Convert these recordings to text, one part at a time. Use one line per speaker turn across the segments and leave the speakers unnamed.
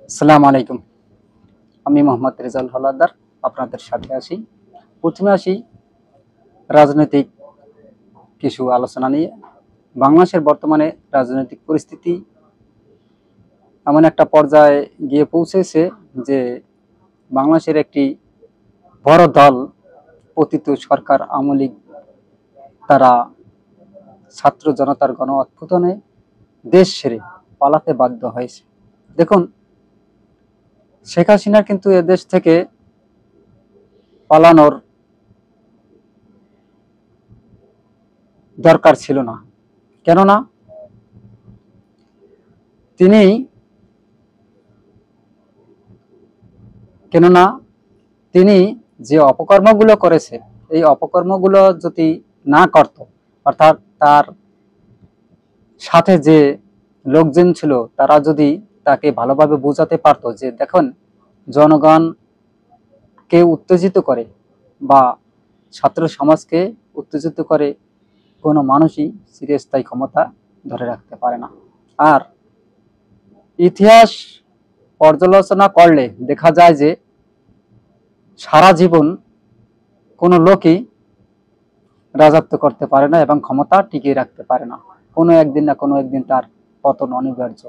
আসসালামু আলাইকুম। আমি মোহাম্মদ রেজাউল হলাদার আপনাদের সাথে আছি। প্রথমে আসি রাজনৈতিক কিছু আলোচনা নিয়ে। বাংলাদেশের বর্তমানে রাজনৈতিক পরিস্থিতি এমন একটা পর্যায়ে গিয়ে পৌঁছেছে যে বাংলাদেশের একটি বড় দল পতিত সরকার আওয়ামী লীগ তারা ছাত্র জনতার গণ অভ্যুত্থানে দেশ ছেড়ে পালাতে বাধ্য হয়েছে। দেখুন, শেখ হাসিনার কিন্তু এদেশ থেকে পালানোর দরকার ছিল না। কেননা তিনি কেননা তিনি যে অপকর্মগুলো করেছে, এই অপকর্মগুলো যদি না করত, অর্থাৎ তার সাথে যে লোকজন ছিল তারা যদি তাকে ভালোভাবে বোঝাতে পারতো যে দেখুন, জনগণকে উত্তেজিত করে বা ছাত্র সমাজকে উত্তেজিত করে কোনো মানুষই চিরস্থায়ী ক্ষমতা ধরে রাখতে পারে না। আর ইতিহাস পর্যালোচনা করলে দেখা যায় যে সারা জীবন কোনো লোকই রাজত্ব করতে পারে না এবং ক্ষমতা টিকিয়ে রাখতে পারে না। কোনো একদিন না কোনো একদিন তার পতন অনিবার্য।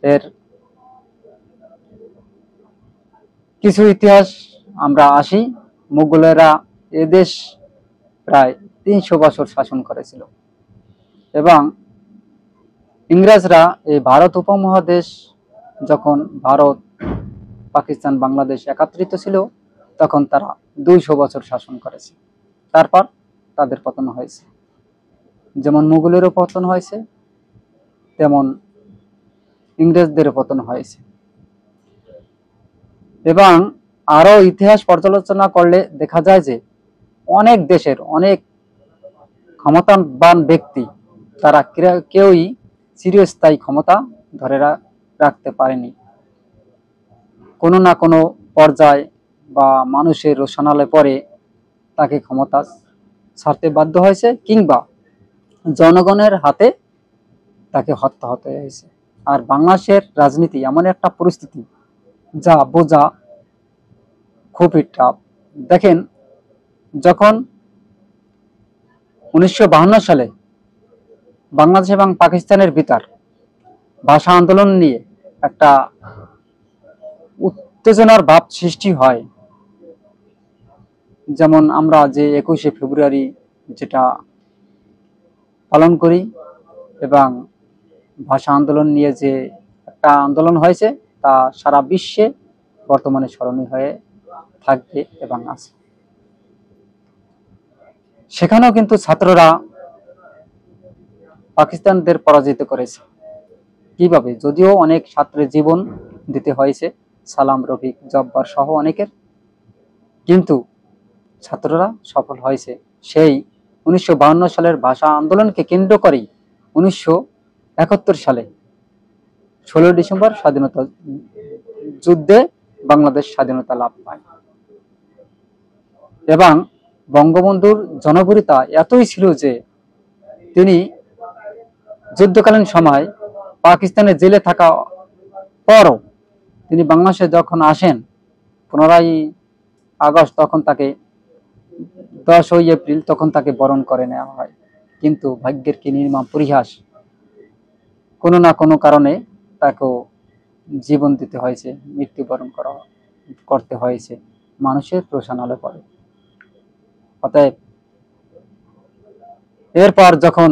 এর কিছু ইতিহাস আমরা আসি। মুঘলেরা এদেশ প্রায় ৩০০ বছর শাসন করেছিল এবং ইংরেজরা এই ভারত উপমহাদেশ যখন ভারত, পাকিস্তান, বাংলাদেশ একত্রিত ছিল তখন তারা ২০০ বছর শাসন করেছে। তারপর তাদের পতন হয়েছে। যেমন মুঘলেরও পতন হয়েছে, তেমন ইংরেজদেরও পতন হয়েছে। এবং আরো ইতিহাস পর্যালোচনা করলে দেখা যায় যে অনেক দেশের অনেক ক্ষমতাবান ব্যক্তি তারা কেউই চিরস্থায়ী ক্ষমতা ধরে রাখতে পারেনি। কোনো না কোনো পর্যায়ে বা মানুষের রোষানলে পরে তাকে ক্ষমতা ছাড়তে বাধ্য হয়েছে কিংবা জনগণের হাতে তাকে হত্যা হতে হয়েছে। আর বাংলাদেশের রাজনীতি এমন একটা পরিস্থিতি যা বোঝা খুবই টাফ। দেখেন, যখন ১৯৫২ সালে বাংলাদেশ এবং পাকিস্তানের ভিতর ভাষা আন্দোলন নিয়ে একটা উত্তেজনার ভাব সৃষ্টি হয়, যেমন আমরা যে ২১শে ফেব্রুয়ারি যেটা পালন করি এবং ভাষা আন্দোলন নিয়ে যে একটা আন্দোলন হয়েছে তা সারা বিশ্বে বর্তমানে স্মরণীয় হয়ে থাকবে এবং আছে। সেখানেও কিন্তু ছাত্ররা পাকিস্তানদের পরাজিত করেছে। কিভাবে? যদিও অনেক ছাত্রের জীবন দিতে হয়েছে, সালাম, রফিক, জব্বার সহ অনেকের, কিন্তু ছাত্ররা সফল হয়েছে। সেই ১৯৫২ সালের ভাষা আন্দোলনকে কেন্দ্র করেই ১৯৭১ সালে ১৬ ডিসেম্বর স্বাধীনতা যুদ্ধে বাংলাদেশ স্বাধীনতা লাভ পায় এবং বঙ্গবন্ধুর জনপ্রিয়তা এতই ছিল যে তিনি যুদ্ধকালীন সময় পাকিস্তানের জেলে থাকা পরও তিনি বাংলাদেশে যখন আসেন ১৫ই আগস্ট, তখন তাকে ১০ই এপ্রিল তখন তাকে বরণ করে নেওয়া হয়। কিন্তু ভাগ্যের কি নির্মম পরিহাস, কোনো না কোনো কারণে তাকেও জীবন দিতে হয়েছে, মৃত্যুবরণ করতে হয়েছে মানুষের রোষানলে পড়ে। অতএব এরপর যখন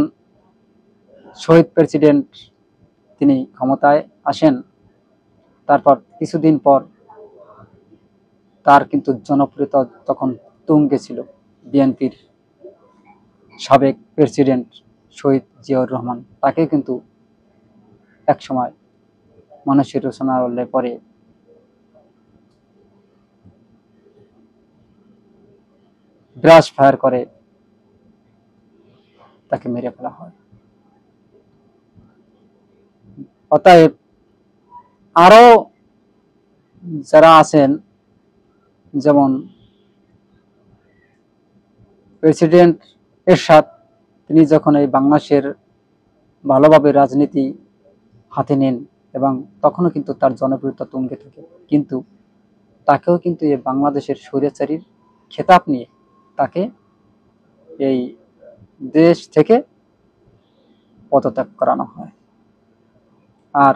শহীদ প্রেসিডেন্ট তিনি ক্ষমতায় আসেন, তারপর কিছুদিন পর তার কিন্তু জনপ্রিয়তা তখন তুঙ্গে ছিল। বিএনপির সাবেক প্রেসিডেন্ট শহীদ জিয়াউর রহমান, তাকে কিন্তু একসময় মানুষের রোষানলে পরে ব্রাশ ফায়ার করে তাকে মেরে ফেলা হয়। অতএব আরো যারা আছেন, যেমন প্রেসিডেন্ট এরশাদ, তিনি যখন এই বাংলাদেশের ভালোভাবে রাজনীতি হাতে নেন এবং তখনও কিন্তু তার জনপ্রিয়তা তুঙ্গে থাকে, কিন্তু তাকেও কিন্তু এই বাংলাদেশের স্বৈরাচারীর খেতাব নিয়ে তাকে এই দেশ থেকে পদত্যাগ করানো হয়। আর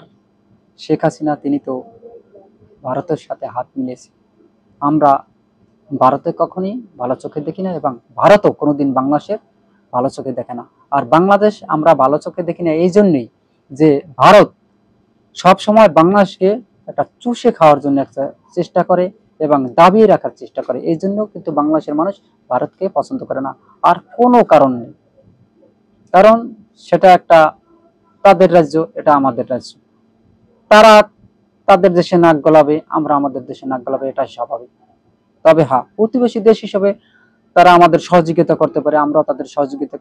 শেখ হাসিনা তিনি তো ভারতের সাথে হাত মিলিয়েছে। আমরা ভারতে কখনই ভালো চোখে দেখি না, এবং ভারতও কোনোদিন বাংলাদেশের ভালো চোখে দেখে না। আর বাংলাদেশ আমরা ভালো চোখে দেখি না এই জন্যই যে ভারত সব সময় বাংলাদেশকে একটা চুষে খাওয়ার জন্য একটা চেষ্টা করে এবং দাবিয়ে রাখার চেষ্টা করে। এই জন্য কিন্তু বাংলাদেশের মানুষ ভারতকে পছন্দ করে না, আর কোনো কারণ নেই। কারণ সেটা একটা তাদের রাজ্য, এটা আমাদের রাজ্য। তারা তাদের দেশে নাক গলাবে, আমরা আমাদের দেশে নাক গলাবে, এটা স্বাভাবিক। তবে হ্যাঁ, প্রতিবেশী দেশ হিসেবে তারা আমাদের সহযোগিতা করতে পারে, আমরাও তাদের সহযোগিতা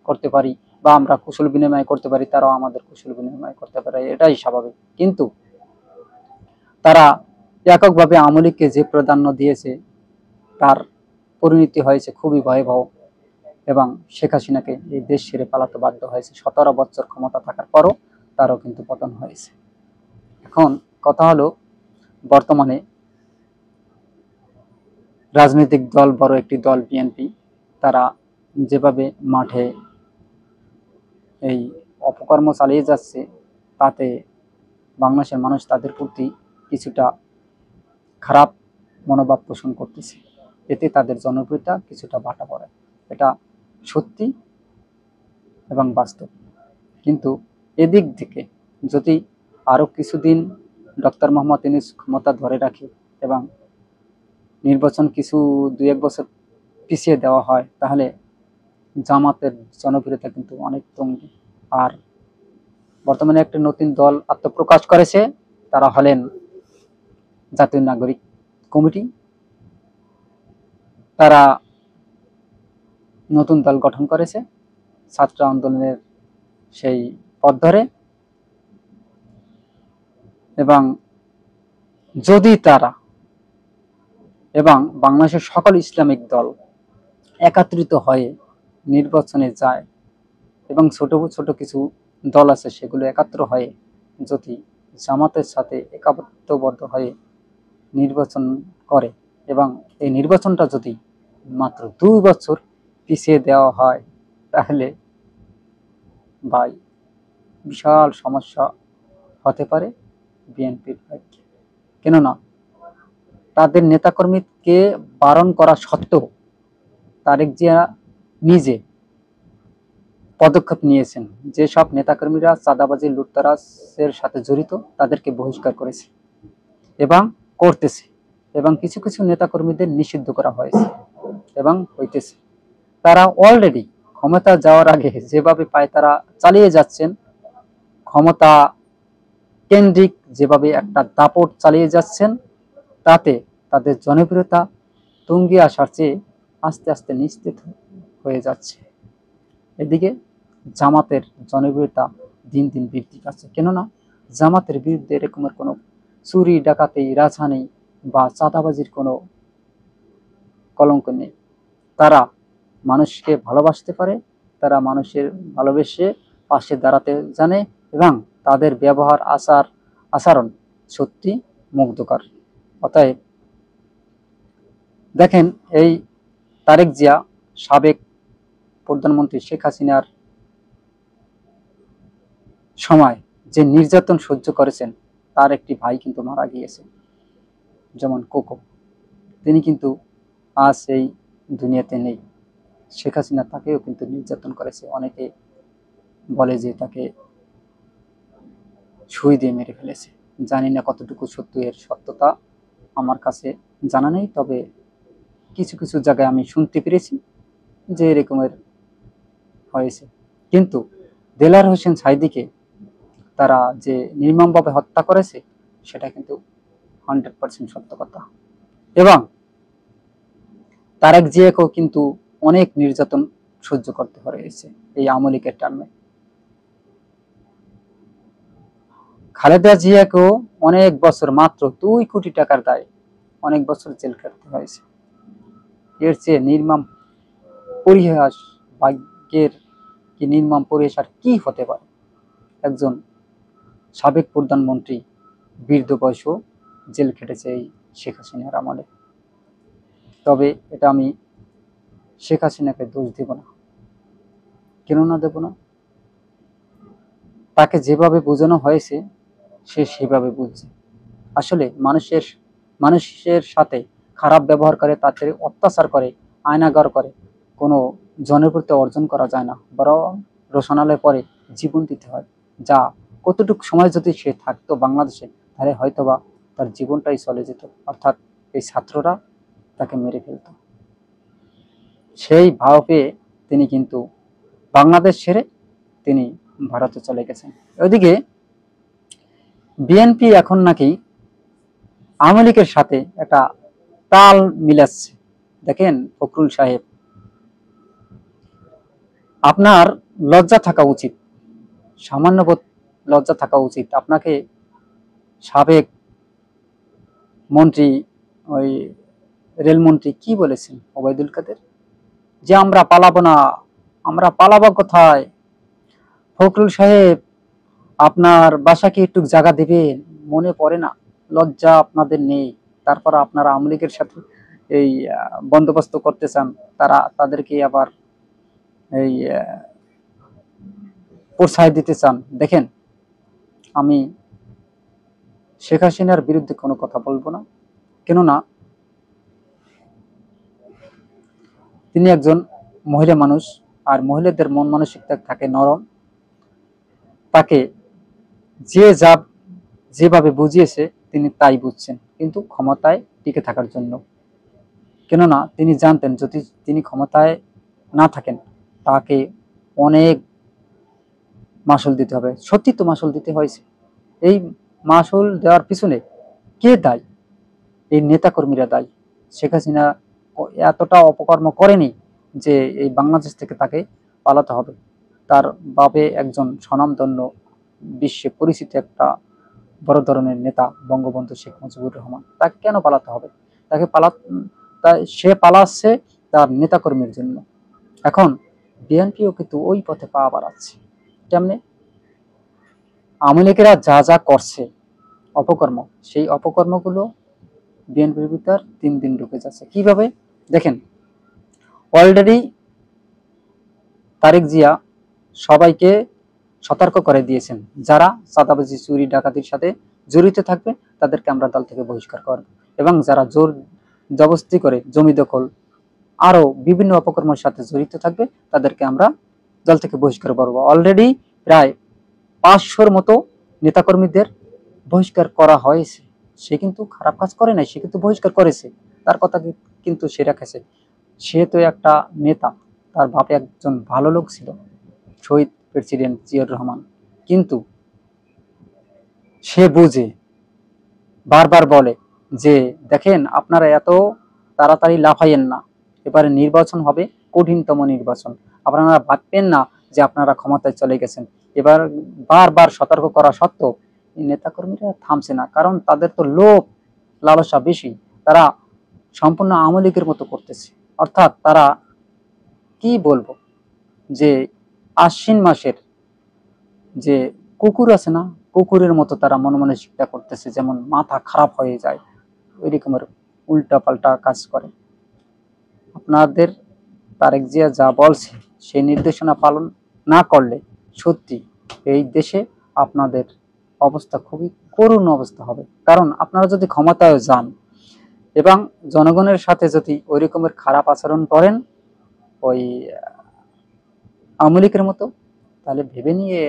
করতে পারি, বা আমরা কুশল বিনিময় করতে পারি, তারাও আমাদের কুশল বিনিময় করতে পারে, এটাই স্বাভাবিক। কিন্তু তারা এককভাবে আওয়ামী লীগকে যে প্রাধান্য দিয়েছে তার পরিণতি হয়েছে খুবই ভয়াবহ, এবং শেখ হাসিনাকে এই দেশ ছেড়ে পালাতে বাধ্য হয়েছে। 17 বছর ক্ষমতা থাকার পরও তারও কিন্তু পতন হয়েছে। এখন কথা হলো, বর্তমানে রাজনৈতিক দল, বড় একটি দল বিএনপি, তারা যেভাবে মাঠে এই অপকর্ম চালিয়ে যাচ্ছে, তাতে বাংলাদেশের মানুষ তাদের প্রতি কিছুটা খারাপ মনোভাব পোষণ করতেছে। এতে তাদের জনপ্রিয়তা কিছুটা ভাটা পড়ে, এটা সত্যি এবং বাস্তব। কিন্তু এদিক থেকে যদি আরো কিছুদিন ডক্টর মোহাম্মদ ইউনূস ক্ষমতা ধরে রাখে এবং নির্বাচন কিছু 2-1 বছর পিছিয়ে দেওয়া হয়, তাহলে জামাতের জনপ্রিয়তা কিন্তু অনেক তুঙ্গে। আর বর্তমানে একটা নতুন দল আত্মপ্রকাশ করেছে, তারা হলেন জাতীয় নাগরিক কমিটি। তারা নতুন দল গঠন করেছে ছাত্র আন্দোলনের সেই পথ ধরে, এবং যদি তারা এবং বাংলাদেশের সকল ইসলামিক দল একত্রিত হয়ে নির্বাচনে যায়, এবং ছোট ছোট কিছু দল আছে সেগুলো একাত্র হয়ে যদি জামাতের সাথে একাত্মবদ্ধ হয়ে নির্বাচন করে, এবং এই নির্বাচনটা যদি মাত্র 2 বছর পিছিয়ে দেওয়া হয়, তাহলে ভাই বিশাল সমস্যা হতে পারে বিএনপির পক্ষে। কেননা তাদের নেতাকর্মীকে বারণ করা সত্ত্বেও তারেক জিয়া নিজে পদক্ষেপ নিয়েছেন। যেসব নেতাকর্মীরা চাঁদাবাজি লুটতরাজের সাথে জড়িত তাদেরকে বহিষ্কার করেছে এবং করতেছে, এবং কিছু কিছু নেতাকর্মীদের নিষিদ্ধ করা হয়েছে এবং হইতেছে। তারা অলরেডি ক্ষমতা যাওয়ার আগে যেভাবে পায় তারা চালিয়ে যাচ্ছেন, ক্ষমতা কেন্দ্রিক যেভাবে একটা দাপট চালিয়ে যাচ্ছেন, তাতে তাদের জনপ্রিয়তা তুঙ্গে আসার চেয়ে আস্তে আস্তে নিশ্চিত হয়ে যাচ্ছে। এদিকে জামাতের জনপ্রিয়তা দিন দিন বৃদ্ধি পাচ্ছে, কেননা জামাতের বিরুদ্ধে এরকমের কোনো চুরি ডাকাতি রাজহানি বা চাঁদাবাজির কোনো কলঙ্ক নেই। তারা মানুষকে ভালোবাসতে পারে, তারা মানুষের ভালোবেসে পাশে দাঁড়াতে জানে, এবং তাদের ব্যবহার আচরণ সত্যি মুগ্ধকর। অতএব দেখেন, এই তারেক জিয়া সাবেক প্রধানমন্ত্রী শেখ হাসিনার সময় যে নির্যাতন সহ্য করেছেন, তার একটি ভাই কিন্তু মারা গিয়েছে, যেমন কোকো। তিনি কিন্তু আজ এই দুনিয়াতে নেই। শেখ হাসিনা তাকেও কিন্তু নির্যাতন করেছে, অনেকে বলে যে তাকে ছুরি দিয়ে মেরে ফেলেছে। জানি না কতটুকু সত্য, এর সত্যতা আমার কাছে জানা নেই, তবে কিছু কিছু জায়গায় আমি শুনতে পেরেছি যে এরকমের হয়েছে। কিন্তু দেলার হোসেন সাঈদীকে তারা যে নির্মমভাবে হত্যা করেছে, সেটা কিন্তু 100% সত্য কথা। এবং তারেক জিয়াকেও কিন্তু অনেক নির্যাতন সহ্য করতে হয়েছে এই আওয়ামী লীগের টার্মে। খালেদা জিয়াকেও অনেক বছর, মাত্র 2 কোটি টাকার দায়ে অনেক বছর জেল কাটতে হয়েছে। এর চেয়ে নির্মম পরিহাস, ভাগ্যের কি নির্মম পরিহাস আর কি হতে পারে? একজন সাবেক প্রধানমন্ত্রী বৃদ্ধ বয়সেও জেল খেটেছে এই শেখ হাসিনার আমলে। তবে এটা আমি শেখ হাসিনাকে দোষ দেব না। কেন না দেব না? তাকে যেভাবে বোঝানো হয়েছে সে সেভাবে বুঝছে। আসলে মানুষের সাথে খারাপ ব্যবহার করে, তাদের অত্যাচার করে, আয়নাঘর করে কোনো জনপ্রিয়তা অর্জন করা যায় না, বরং রোশনালয়ে পরে জীবন দিতে হয়। যা কতটুকু সময় যদি সে থাকতো বাংলাদেশে, তাহলে হয়তোবা তার জীবনটাই চলে যেত, অর্থাৎ এই ছাত্ররা তাকে মেরে ফেলত। সেই ভাও পেয়ে তিনি কিন্তু বাংলাদেশ ছেড়ে তিনি ভারতে চলে গেছেন। ওইদিকে বিএনপি এখন নাকি আওয়ামী লীগের সাথে একটা তাল মিলাচ্ছে। দেখেন ফখরুল সাহেব, আপনার লজ্জা থাকা উচিত, সামান্য লজ্জা থাকা উচিত। আপনাকে সাবেক মন্ত্রী, ওই রেলমন্ত্রী কি বলেছেন ওবায়দুল কাদের, যে আমরা পালাবো না। আমরা পালাবো কোথায়? ফখরুল সাহেব, আপনার বাসাকে একটু জায়গা দিবেন, মনে পড়ে না? লজ্জা আপনাদের নেই। তারপর আপনারা আওয়ামী লীগের সাথে এই বন্দোবস্ত করতে চান, তাদেরকে আবার এই প্রশ্রয় দিতে চান। দেখেন, আমি শেখ হাসিনার বিরুদ্ধে কোনো কথা বলবো না, কেননা তিনি একজন মহিলা মানুষ, আর মহিলাদের মন মানসিকতা থাকে নরম। তাকে যেভাবে বুঝিয়েছে তিনি তাই বুঝছেন, কিন্তু ক্ষমতায় টিকে থাকার জন্য। কেননা তিনি জানতেন যদি তিনি ক্ষমতায় না থাকেন, তাকে অনেক মাসুল দিতে হবে। সত্যি তো মাসুল দিতে হয়েছে। এই মাসুল দেওয়ার পিছনে কে দায়ী? এই নেতাকর্মীরা দায়ী। শেখ হাসিনা এতটা অপকর্ম করেনি যে এই বাংলাদেশ থেকে তাকে পালাতে হবে। তার বাপে একজন স্বনামধন্য, বিশ্বে পরিচিত একটা বড় ধরনের নেতা বঙ্গবন্ধু শেখ মুজিবুর রহমান। তাকে কেন পালাতে হবে? তাকে সে পালাচ্ছে তার নেতাকর্মীর জন্য। এখন বিএনপিও কিন্তু ওই পথে পা বাড়াচ্ছে। কেমনে? আওয়ামী লীগেরা যা যা করছে অপকর্ম, সেই অপকর্মগুলো বিএনপির ভিতর দিন দিন ঢুকে যাচ্ছে। কিভাবে? দেখেন, অলরেডি তারেক জিয়া সবাইকে সতর্ক করে দিয়েছেন, যারা চাঁদাবাজি, চুরি, ডাকাতির সাথে জড়িত থাকবে তাদেরকে আমরা দল থেকে বহিষ্কার করব, এবং যারা জোর জবরদস্তি করে জমি দখল আরো বিভিন্ন অপকর্মের সাথে জড়িত থাকবে তাদেরকে আমরা দল থেকে বহিষ্কার করব। অলরেডি প্রায় 500-র মতো নেতাকর্মীদের বহিষ্কার করা হয়েছে। সে কিন্তু খারাপ কাজ করে নাই, সে কিন্তু বহিষ্কার করেছে, তার কথা কিন্তু সে রেখেছে। সে তো একটা নেতা, তার বাপে একজন ভালো লোক ছিল, শহীদ প্রেসিডেন্ট জিয়াউর রহমান। কিন্তু সে বুঝে, বারবার বলে যে দেখেন, আপনারা এত তাড়াতাড়ি লাফাইয়েন না, এবারে নির্বাচন হবে কঠিনতম নির্বাচন। আপনারা ভাববেন না যে আপনারা ক্ষমতায় চলে গেছেন। এবার বারবার সতর্ক করা সত্ত্বেও এই নেতাকর্মীরা থামছে না, কারণ তাদের তো লোভ লালসা বেশি। তারা সম্পূর্ণ আওয়ামী লীগের মতো করতেছে। অর্থাৎ তারা কি বলবো, যে আশ্বিন মাসের যে কুকুর আছে না, কুকুরের মতো তারা মনমানসিকতা করতেছে, যেমন মাথা খারাপ হয়ে যায়, ওই রকমের উল্টা পাল্টা কাজ করে। আপনাদের তারেক জিয়া যা বলছে সেই নির্দেশনা পালন না করলে সত্যি এই দেশে আপনাদের অবস্থা খুবই করুণ অবস্থা হবে। কারণ আপনারা যদি ক্ষমতায় যান এবং জনগণের সাথে যদি ওই রকমের খারাপ আচরণ করেন ওই আওয়ামী লীগের মতো, তাহলে ভেবে নিয়ে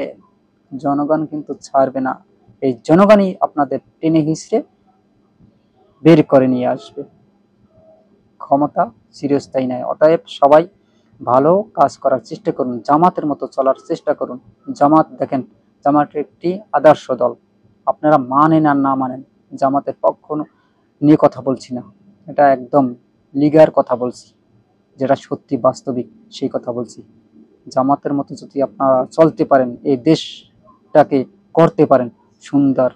জনগণ কিন্তু ছাড়বে না। এই জনগণই আপনাদের টেনে হিঁচড়ে বের করে নিয়ে আসবে। ক্ষমতা চিরস্থায়ী নয়। অতএব সবাই ভালো কাজ করার চেষ্টা করুন, জামাতের মতো চলার চেষ্টা করুন। জামাত দেখেন, জামাত একটি আদর্শ দল। আপনারা মানেন আর না মানেন, জামাতের পক্ষ নিয়ে কথা বলছি না, এটা একদম লিগার কথা বলছি, যেটা সত্যি বাস্তবিক সেই কথা বলছি। জামাতের মতো যদি আপনারা চলতে পারেন, এই দেশটাকে করতে পারেন সুন্দর,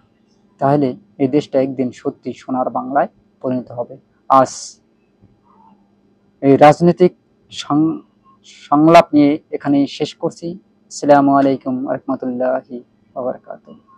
তাহলে এই দেশটা একদিন সত্যি সোনার বাংলায় পরিণত হবে। আজ এই রাজনৈতিক সংলাপ নিয়ে এখানেই শেষ করছি। আসসালামু আলাইকুম ওয়া রাহমাতুল্লাহি ওয়া বারাকাতুহু।